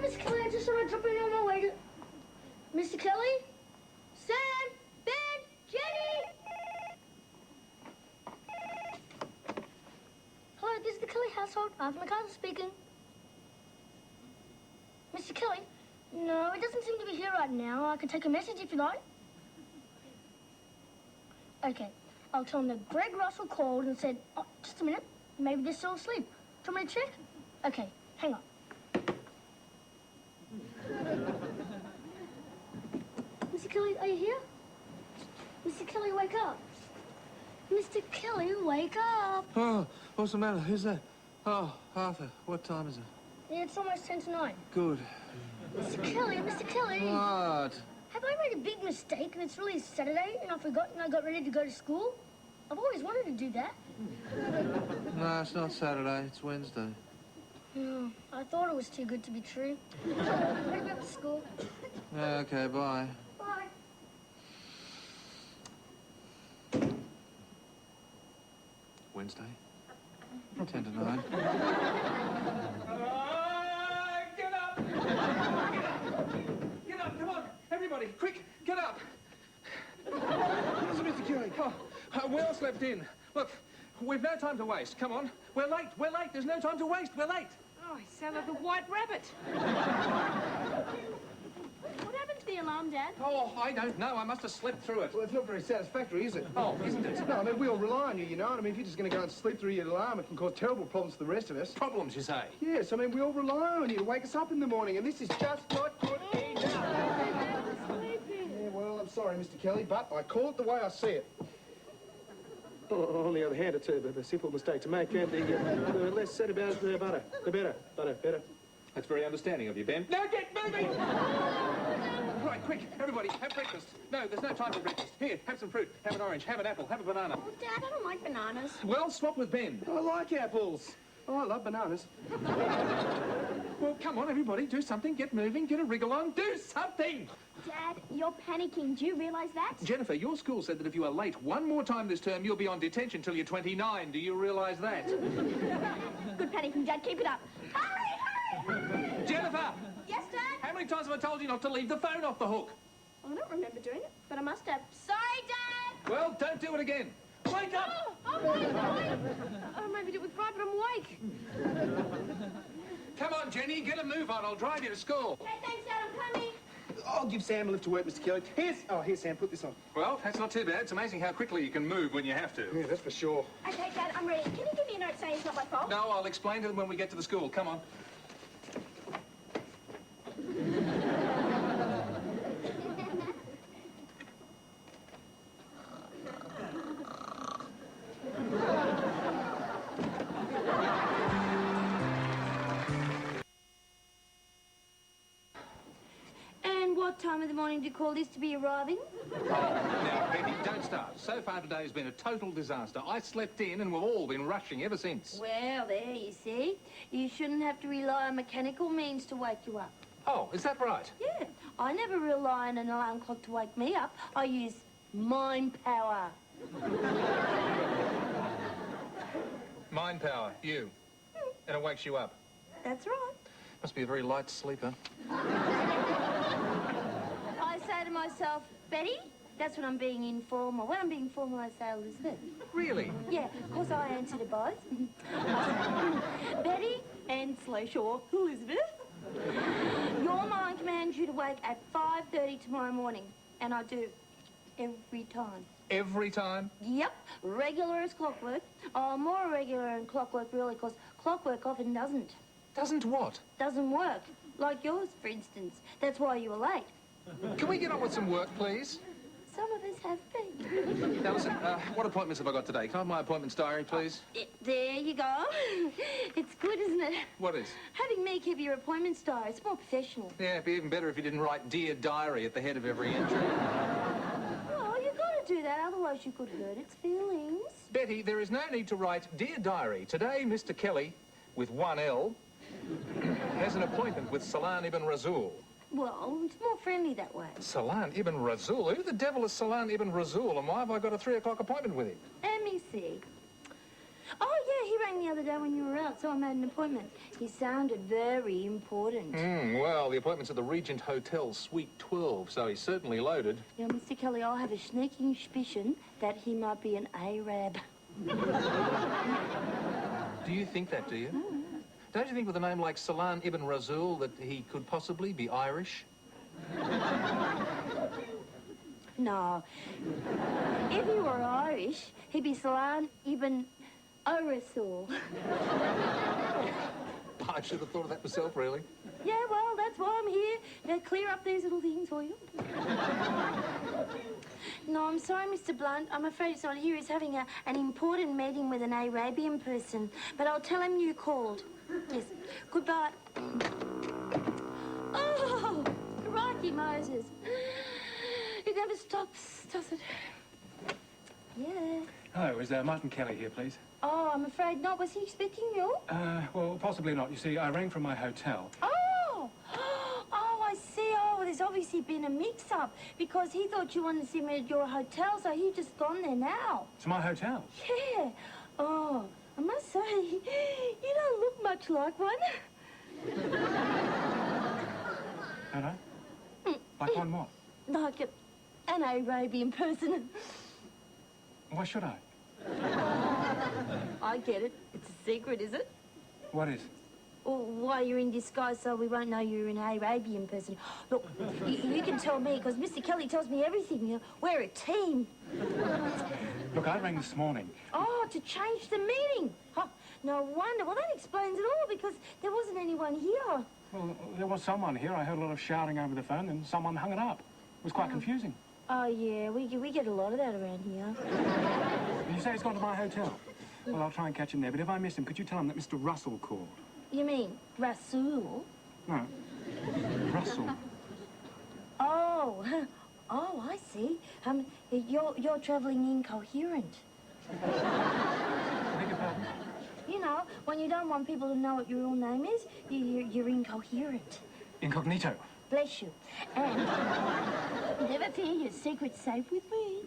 Mr. Kelly, I just thought I'd drop in on my way to... Mr. Kelly? Sam? Ben? Jenny? Hello, this is the Kelly household. Arthur McArthur speaking. Mr. Kelly? No, he doesn't seem to be here right now. I can take a message if you like. Okay, I'll tell him that Greg Russell called and said, oh, just a minute, maybe they're still asleep. Do you want me to check? Okay, hang on. Mr. Kelly, are you here? Mr. Kelly, wake up. Mr. Kelly, wake up. Oh, what's the matter? Who's that? Oh, Arthur, what time is it? Yeah, it's almost 10 to 9. Good. Mr. Kelly, Mr. Kelly. What? Have I made a big mistake and it's really Saturday and I forgot and I got ready to go to school? I've always wanted to do that. No, it's not Saturday, it's Wednesday. Oh, I thought it was too good to be true. Ready to go to school. Yeah, okay, bye. Bye. Wednesday? 10 to 9. Get up! Get up, come on! Everybody, quick, get up! What is it, Mr. Kelly? Oh, we all slept in. Look, we've no time to waste. Come on. We're late, There's no time to waste, we're late. Oh, he sounded like a white rabbit. What happened to the alarm, Dad? Oh, I don't know. I must have slept through it. Well, it's not very satisfactory, is it? Oh, isn't it? No, I mean, we all rely on you, you know what I mean? If you're just going to go and sleep through your alarm, it can cause terrible problems for the rest of us. Problems, you say? Yes, I mean, we all rely on you to wake us up in the morning, and this is just not good enough. Yeah, well, I'm sorry, Mr. Kelly, but I call it the way I see it. On the other hand, it's a simple mistake to make, and the less said about it, the better. The better. That's very understanding of you, Ben. Now get moving! Right, quick, everybody, have breakfast. No, there's no time for breakfast. Here, have some fruit, have an orange, have an apple, have a banana. Oh, Dad, I don't like bananas. Well, swap with Ben. I like apples. Oh, I love bananas. Well, come on, everybody, do something, get moving, get a wriggle on, do something! Dad, you're panicking. Do you realise that? Jennifer, your school said that if you are late one more time this term, you'll be on detention till you're 29. Do you realise that? Good panicking, Dad. Keep it up. Hurry! Jennifer! Yes, Dad? How many times have I told you not to leave the phone off the hook? I don't remember doing it, but I must have. Sorry, Dad! Well, don't do it again. Wake up! Oh, wait. Oh, maybe do it with pride, but I'm awake. Come on, Jenny, get a move on. I'll drive you to school. Okay, thanks, Dad. I'm coming. I'll give Sam a lift to work, Mr. Kelly. Here, Sam, put this on. Well, that's not too bad. It's amazing how quickly you can move when you have to. Yeah, that's for sure. Okay, Dad, I'm ready. Can you give me a note saying it's not my fault? No, I'll explain to them when we get to the school. Come on. What time of the morning do you call this to be arriving? Now, Betty, don't start. So far today has been a total disaster. I slept in and we've all been rushing ever since. Well, there you see. You shouldn't have to rely on mechanical means to wake you up. Oh, is that right? Yeah. I never rely on an alarm clock to wake me up. I use mind power. Mind power, you. And it wakes you up. That's right. Must be a very light sleeper. I say to myself, Betty, that's when I'm being informal. When I'm being formal, I say Elizabeth. Really? Yeah, of course I answer to both. Betty and /or Elizabeth. Your mind commands you to wake at 5:30 tomorrow morning. And I do. Every time. Every time? Yep. Regular as clockwork. Oh, more regular than clockwork, really, because clockwork often doesn't. Doesn't what? Doesn't work. Like yours, for instance. That's why you were late. Can we get on with some work, please? Some of us have been. Now, listen, what appointments have I got today? Can I have my appointments diary, please? There you go. It's good, isn't it? What is? Having me keep your appointments diary. It's more professional. Yeah, it'd be even better if you didn't write Dear Diary at the head of every entry. Well, you've got to do that, otherwise you could hurt its feelings. Betty, there is no need to write Dear Diary. Today, Mr. Kelly, with one L, has an appointment with Salan Ibn Razul. Well, it's more friendly that way. Salan Ibn Razul? Who the devil is Salan Ibn Razul, and why have I got a 3 o'clock appointment with him? Let me see. Oh, yeah, he rang the other day when you were out, so I made an appointment. He sounded very important. Well, the appointment's at the Regent Hotel, Suite 12, so he's certainly loaded. Yeah, Mr. Kelly, I have a sneaking suspicion that he might be an Arab. Do you think that, do you? Don't you think with a name like Salan Ibn Razul that he could possibly be Irish? No. If he were Irish, he'd be Salan Ibn Rasul. I should have thought of that myself, really. Yeah, well, that's why I'm here, to clear up these little things for you. No, I'm sorry, Mr. Blunt. I'm afraid it's not here. He's having an important meeting with an Arabian person. But I'll tell him you called. Yes. Goodbye. Oh, crikey, Moses. It never stops, does it? Yeah. Hello, is Martin Kelly here, please? Oh, I'm afraid not. Was he expecting you? Well, possibly not. You see, I rang from my hotel. Oh! Oh, I see. Oh, there's obviously been a mix-up because he thought you wanted to see me at your hotel, so he just gone there now. It's my hotel. Yeah. Oh, I must say, you don't look much like one. Don't I? Like one what? Like an Arabian person. Why should I? I get it. It's a secret, is it? What is? Well, why you're in disguise so we won't know you're an Arabian person. Look, you can tell me, because Mr. Kelly tells me everything. You know, we're a team. Look, I rang this morning. Oh, to change the meeting. Oh, no wonder. Well, that explains it all, because there wasn't anyone here. Well, there was someone here. I heard a lot of shouting over the phone, and someone hung it up. It was quite confusing. Oh, yeah, we get a lot of that around here. You say he's gone to my hotel? Well, I'll try and catch him there, but if I miss him, could you tell him that Mr. Russell called? You mean Rasul? No. Russell. Oh, oh, I see. You're travelling incoherent. Beg your pardon? You know, when you don't want people to know what your real name is, you're incoherent. Incognito. Bless you. And never fear, your secret's safe with me.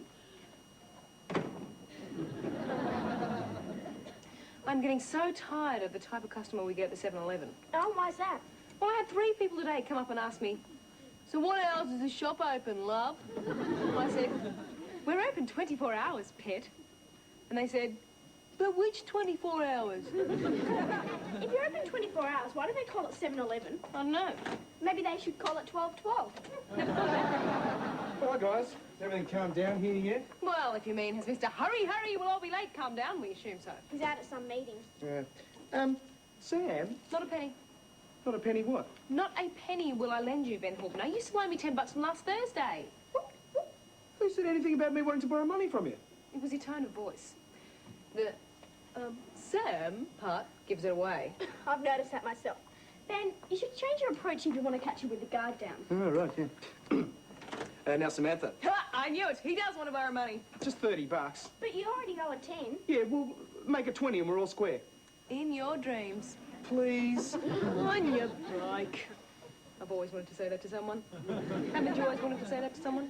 I'm getting so tired of the type of customer we get at the 7-Eleven. Oh, why's that? Well, I had 3 people today come up and ask me, so what hours is the shop open, love? I said, we're open 24 hours, pet. And they said, but which 24 hours? If you're open 24 hours, why do they call it 7-Eleven? I don't know. Maybe they should call it 12-12. Hi, guys. Has everything calmed down here yet? Well, if you mean, has Mr. Hurry, we'll all be late come down, we assume so. He's out at some meeting. Sam? Not a penny. Not a penny what? Not a penny will I lend you, Ben Hogan. You used to loan me $10 from last Thursday. Who said anything about me wanting to borrow money from you? It was your tone of voice. The, Sam part gives it away. I've noticed that myself. Ben, you should change your approach if you want to catch you with the guard down. Oh, right, yeah. Now, Samantha, Ha! I knew it. He does want to borrow money. just $30. But you already owe a 10. Yeah, we'll make it 20 and we're all square. In your dreams. Please. On your bike. I've always wanted to say that to someone. Haven't you always wanted to say that to someone?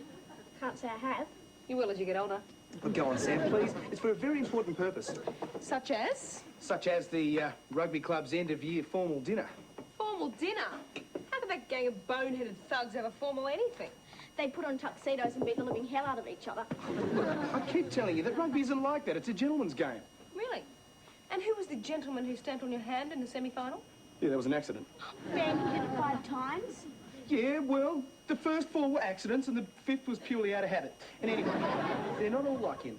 Can't say I have. You will as you get older. Well, go on, Sam, please. It's for a very important purpose. Such as? Such as the rugby club's end-of-year formal dinner. Formal dinner. How could that gang of boneheaded thugs have a formal anything? They put on tuxedos and beat the living hell out of each other. Look, I keep telling you that rugby isn't like that. It's a gentleman's game. Really? And who was the gentleman who stamped on your hand in the semi-final? Yeah, that was an accident. Ben, you did it 5 times. Yeah, well, the first 4 were accidents and the 5th was purely out of habit. And anyway, they're not all like him.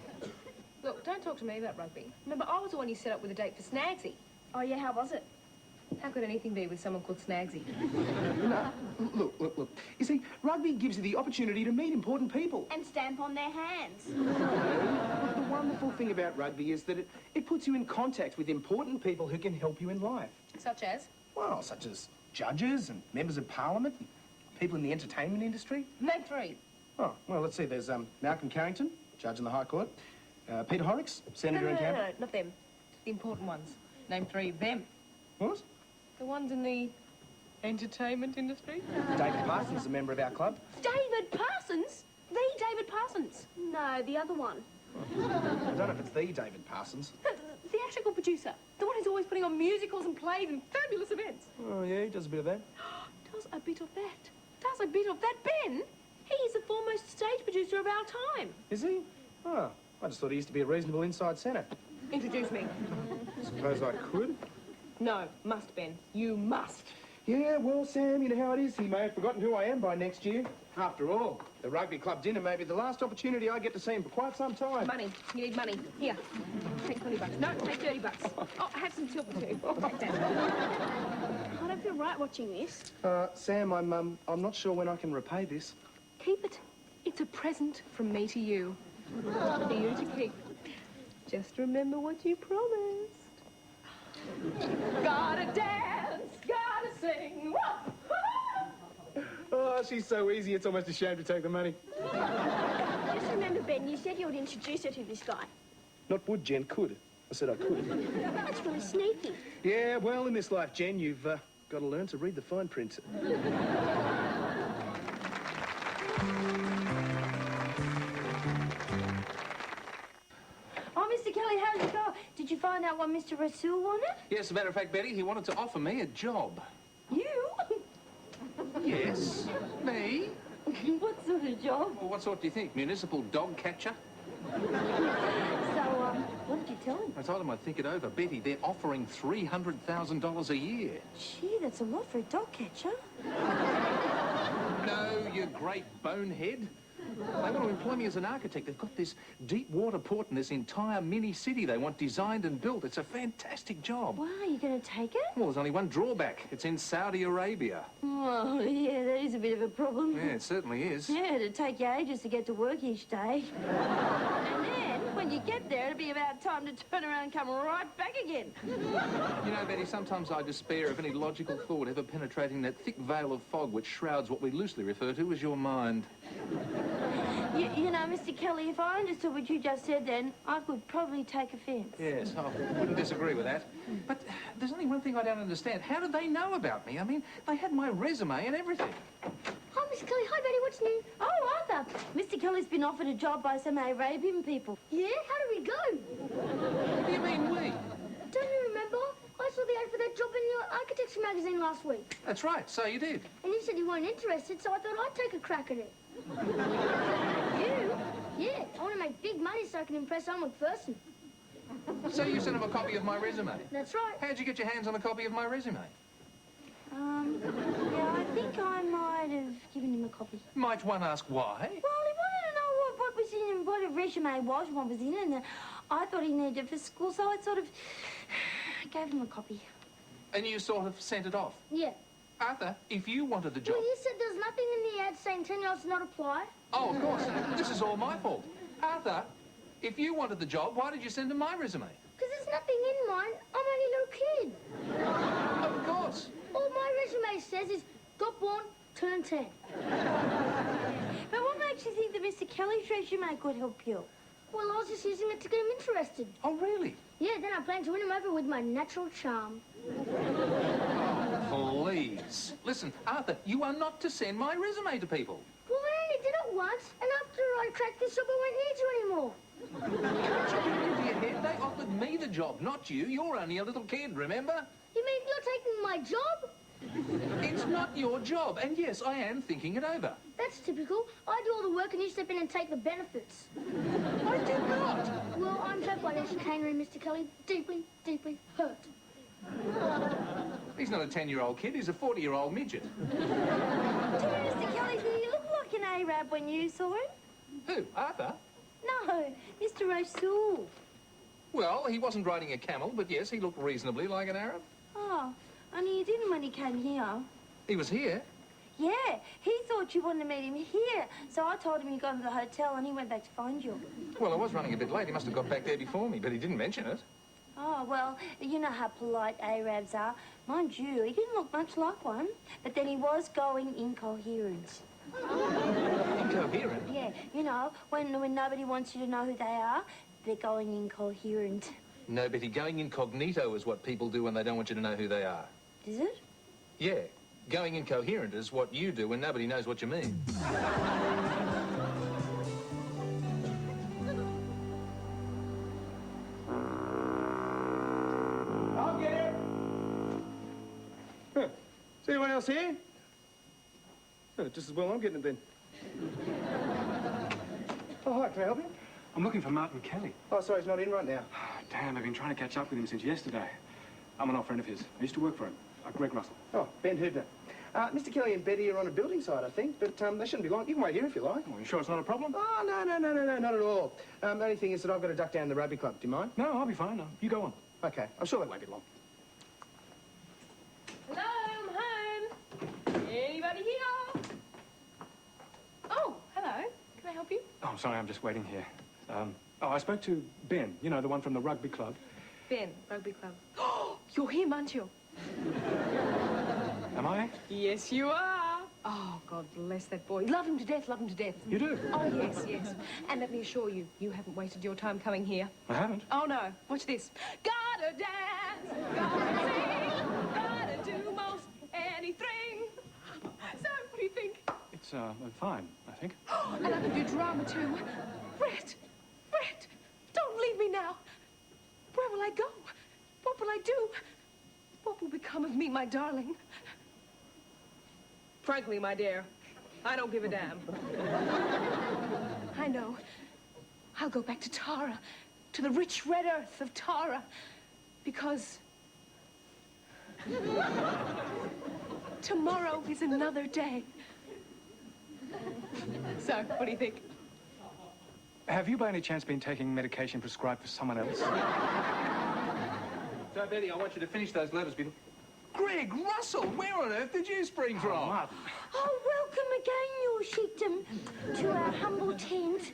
Look, don't talk to me about rugby. Remember, I was the one you set up with a date for Snagsy. Oh, yeah, how was it? How could anything be with someone called Snagsy? No, look. You see, rugby gives you the opportunity to meet important people. And stamp on their hands. The wonderful thing about rugby is that it puts you in contact with important people who can help you in life. Such as? Well, such as judges and members of parliament, and people in the entertainment industry. Name 3. Oh, well, let's see. There's Malcolm Carrington, judge in the High Court. Peter Horrocks, senator in Canberra. No, not them. The important ones. Name 3, them. What? The ones in the entertainment industry. David Parsons is a member of our club. David Parsons? The David Parsons? No, the other one. I don't know if it's the David Parsons. theatrical producer. The one who's always putting on musicals and plays and fabulous events. Oh, yeah, he does a bit of that. Does a bit of that. Does a bit of that. Ben, he is the foremost stage producer of our time. Is he? Oh, I just thought he used to be a reasonable inside centre. Introduce me. Suppose I could? No, must, Ben. You must. Yeah, well, Sam, you know how it is. He may have forgotten who I am by next year. After all, the rugby club dinner may be the last opportunity I get to see him for quite some time. Money. You need money. Here. Take $20. No, take $30. Oh, have some silver too. Take that. I don't feel right watching this. Sam, I'm not sure when I can repay this. Keep it. It's a present from me to you. For you to keep. Just remember what you promised. Gotta dance, gotta sing. Oh, she's so easy, it's almost a shame to take the money. Just remember, Ben, you said you would introduce her to this guy. Not would, Jen, could. I said I could. That's really sneaky. Yeah, well, in this life, Jen, you've got to learn to read the fine print. Oh, Mr. Kelly, how'd it go? Did you find out what Mr. Rasool wanted? Yes, as a matter of fact, Betty, he wanted to offer me a job. You? Yes, me. What sort of job? Well, what sort do you think? Municipal dog catcher? So, what did you tell him? I told him I'd think it over. Betty, they're offering $300,000 a year. Gee, that's a lot for a dog catcher. No, you great bonehead. They want to employ me as an architect. They've got this deep water port in this entire mini city they want designed and built. It's a fantastic job. Wow, are you going to take it? Well, there's only one drawback. It's in Saudi Arabia. Oh, yeah, that is a bit of a problem. Yeah, it certainly is. Yeah, it'd take you ages to get to work each day. And then, when you get there, it'll be about time to turn around and come right back again. You know, Betty, sometimes I despair of any logical thought ever penetrating that thick veil of fog which shrouds what we loosely refer to as your mind. You know, Mr. Kelly, if I understood what you just said then, I could probably take offence. Yes, I wouldn't disagree with that. But there's only one thing I don't understand. How did they know about me? I mean, they had my resume and everything. Hi, Miss Kelly. Hi, Betty. What's new? Oh, Arthur, Mr. Kelly's been offered a job by some Arabian people. Yeah? How did we go? What do you mean, we? Don't you remember? I saw the ad for that job in your architecture magazine last week. That's right, so you did. And you said you weren't interested, so I thought I'd take a crack at it. You? Yeah, I want to make big money so I can impress Elm McPherson. So you sent him a copy of my resume? That's right. How'd you get your hands on a copy of my resume? Yeah, I think I might have given him a copy. Might one ask why? Well, he wanted to know what was in, what a resume was, what was in it, and I thought he needed it for school, so I sort of gave him a copy. And you sort of sent it off? Yeah. Arthur, if you wanted the job... Well, you said there's nothing in the ad saying 10-year-olds not apply. Oh, of course. This is all my fault. Arthur, if you wanted the job, why did you send him my resume? Because there's nothing in mine. I'm only a little kid. Of course. All my resume says is, got born, turned 10. But what makes you think that Mr. Kelly's resume could help you? Well, I was just using it to get him interested. Oh, really? Yeah, then I plan to win him over with my natural charm. Please. Listen, Arthur, you are not to send my resume to people. Well, I only did it once, and after I cracked this job, I won't need you anymore. Can't you get into your head? They offered me the job, not you. You're only a little kid, remember? You mean you're taking my job? It's not your job, and yes, I am thinking it over. That's typical. I do all the work and you step in and take the benefits. I did not. Well, I'm hurt by your chicanery, Mr. Kelly. Deeply, deeply hurt. He's not a 10-year-old kid, he's a 40-year-old midget. Mr. Kelly, did he look like an Arab when you saw him? Who, Arthur? No, Mr. Rasool. Well, he wasn't riding a camel, but yes, he looked reasonably like an Arab. Oh, only he didn't when he came here. He was here. Yeah, he thought you wanted to meet him here. So I told him you got to the hotel and he went back to find you. Well, I was running a bit late. He must have got back there before me, but he didn't mention it. Oh, well, you know how polite Arabs are. Mind you, he didn't look much like one. But then he was going incoherent. Incoherent? Yeah, you know, when nobody wants you to know who they are, they're going incoherent. No, Betty, going incognito is what people do when they don't want you to know who they are. Is it? Yeah, going incoherent is what you do when nobody knows what you mean. Is anyone else here? Oh, just as well I'm getting it then. Oh, hi, can I help you? I'm looking for Martin Kelly. Oh, sorry, he's not in right now. Damn, I've been trying to catch up with him since yesterday. I'm an old friend of his. I used to work for him. Greg Russell. Oh, Ben Hubner. Mr. Kelly and Betty are on a building site, I think, but they shouldn't be long. You can wait here if you like. Oh, you sure it's not a problem? Oh, no, not at all. The only thing is that I've got to duck down to the rugby club. Do you mind? No, I'll be fine. No, you go on. Okay, I'm sure that won't be long. Hello, I'm home. Anybody here? Oh, hello. Can I help you? Oh, I'm sorry, I'm just waiting here. I spoke to Ben, you know, the one from the rugby club. Ben, rugby club. Oh, you're him, aren't you? Am I? Yes, you are. Oh, God bless that boy. Love him to death, love him to death. You do? Oh, yes, yes. And let me assure you, you haven't wasted your time coming here. I haven't. Oh, no. Watch this. Gotta dance, gotta sing, gotta do most anything. So, what do you think? It's, fine, I think. And I can do drama, too. Brett, don't leave me now. Where will I go? What will I do? What will become of me, my darling? Frankly, my dear, I don't give a damn. I know. I'll go back to Tara, to the rich red earth of Tara, because tomorrow is another day. So, what do you think? Have you by any chance been taking medication prescribed for someone else? So, Betty, I want you to finish those letters before... Greg Russell, where on earth did you spring from? Martin. Oh, welcome again, your sheikdom, to our humble tent.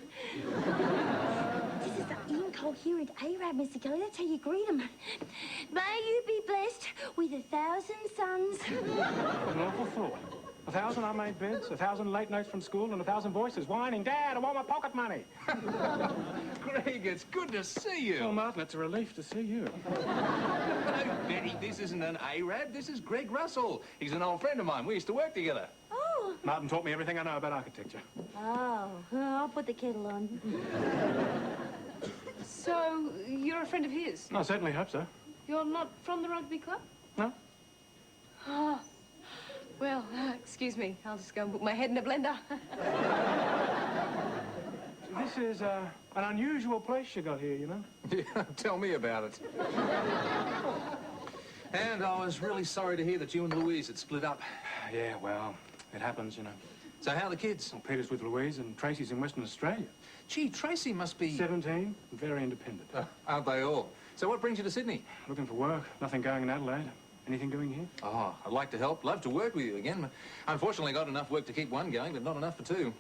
This is the incoherent Arab, Mr. Kelly. That's how you greet him. May you be blessed with 1,000 sons. What an awful thought. 1,000 unmade beds, 1,000 late notes from school, and 1,000 voices whining, Dad, I want my pocket money. Greg, it's good to see you. Well, Martin, it's a relief to see you. No, Betty, this isn't an Arab. This is Greg Russell. He's an old friend of mine. We used to work together. Oh. Martin taught me everything I know about architecture. Oh, I'll put the kettle on. So, you're a friend of his? I certainly hope so. You're not from the rugby club? No? Oh. Well, excuse me. I'll just go and put my head in a blender. This is, an unusual place you got here, you know? Yeah, tell me about it. And I was really sorry to hear that you and Louise had split up. Yeah, well, it happens, you know. So how are the kids? Well, Peter's with Louise and Tracy's in Western Australia. Gee, Tracy must be... 17, very independent. Aren't they all? So what brings you to Sydney? Looking for work. Nothing going in Adelaide. Anything doing here? Oh, I'd like to help. Love to work with you again. Unfortunately, got enough work to keep one going, but not enough for two.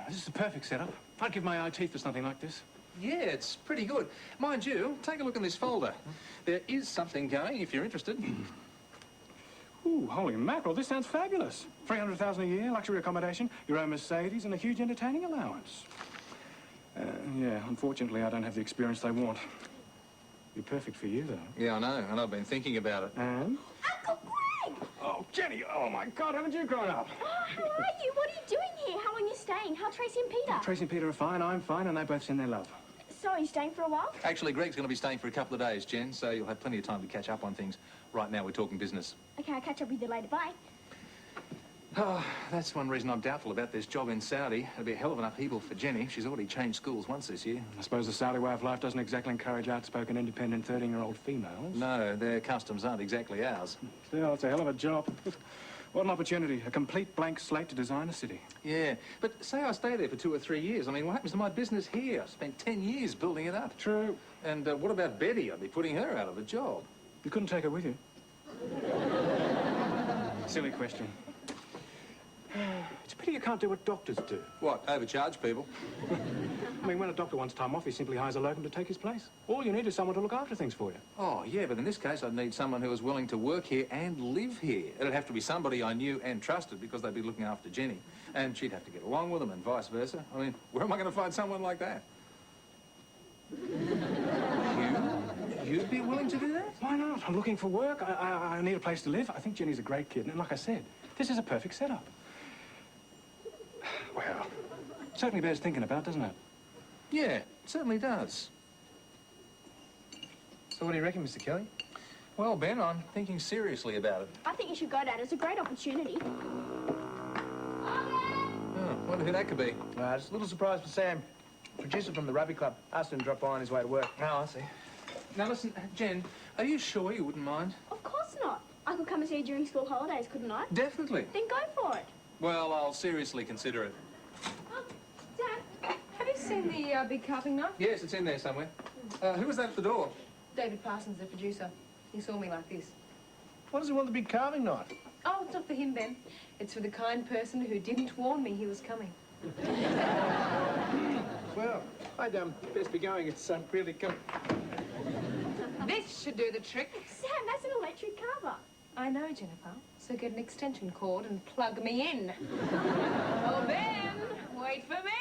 This is the perfect setup. I'd give my eye teeth for something like this. Yeah, it's pretty good. Mind you, take a look in this folder. There is something going, if you're interested. Ooh, holy mackerel, this sounds fabulous. 300,000 a year, luxury accommodation, your own Mercedes, and a huge entertaining allowance. Yeah, unfortunately, I don't have the experience they want. Be perfect for you, though. Yeah, I know, and I've been thinking about it. And? Uncle Greg! Oh, Jenny, oh, my God, haven't you grown up? Oh, how are you? What are you doing here? How long are you staying? How are Tracy and Peter? Tracy and Peter are fine, I'm fine, and they both send their love. So, are you staying for a while? Actually, Greg's going to be staying for a couple of days, Jen, so you'll have plenty of time to catch up on things. Right now, we're talking business. Okay, I'll catch up with you later. Bye. Oh, that's one reason I'm doubtful about this job in Saudi. It'll be a hell of an upheaval for Jenny. She's already changed schools once this year. I suppose the Saudi way of life doesn't exactly encourage outspoken, independent 13-year-old females. No, their customs aren't exactly ours. Still, it's a hell of a job. What an opportunity. A complete blank slate to design a city. Yeah, but say I stay there for 2 or 3 years. I mean, what happens to my business here? I spent 10 years building it up. True. And what about Betty? I'd be putting her out of a job. You couldn't take her with you. Silly question. It's a pity you can't do what doctors do. What, overcharge people? I mean, when a doctor wants time off, he simply hires a locum to take his place. All you need is someone to look after things for you. Oh, yeah, but in this case, I'd need someone who was willing to work here and live here. It'd have to be somebody I knew and trusted because they'd be looking after Jenny. And she'd have to get along with them and vice versa. I mean, where am I going to find someone like that? You'd be willing to do that? Why not? I'm looking for work. I need a place to live. I think Jenny's a great kid. And like I said, this is a perfect setup. Well, certainly bears thinking about, doesn't it? Yeah, it certainly does. So what do you reckon, Mr. Kelly? Well, Ben, I'm thinking seriously about it. I think you should go, Dad. It's a great opportunity. Oh, wonder who that could be. Just a little surprise for Sam. Producer from the rugby club. Asked him to drop by on his way to work. Oh, I see. Now, listen, Jen, are you sure you wouldn't mind? Of course not. I could come and see you during school holidays, couldn't I? Definitely. Then go for it. Well, I'll seriously consider it. Dad, have you seen the big carving knife? Yes, it's in there somewhere. Who was that at the door? David Parsons, the producer. He saw me like this. Why does he want the big carving knife? Oh, it's not for him, Ben. It's for the kind person who didn't warn me he was coming. Well, I'd best be going. It's really come. This should do the trick. Sam, that's an electric carver. I know, Jennifer. So get an extension cord and plug me in. Oh, Ben, wait for me.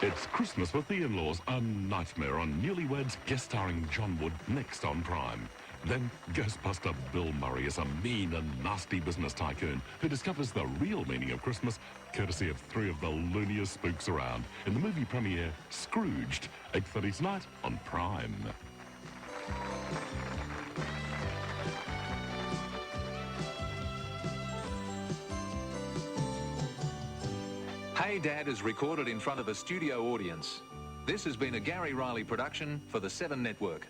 It's Christmas with the in-laws, a nightmare on Newlyweds, guest starring John Wood, next on Prime. Then Ghostbuster Bill Murray is a mean and nasty business tycoon who discovers the real meaning of Christmas, courtesy of three of the looniest spooks around, in the movie premiere Scrooged, 8:30 tonight on Prime. Hey Dad is recorded in front of a studio audience. This has been a Gary Riley production for the 7 Network.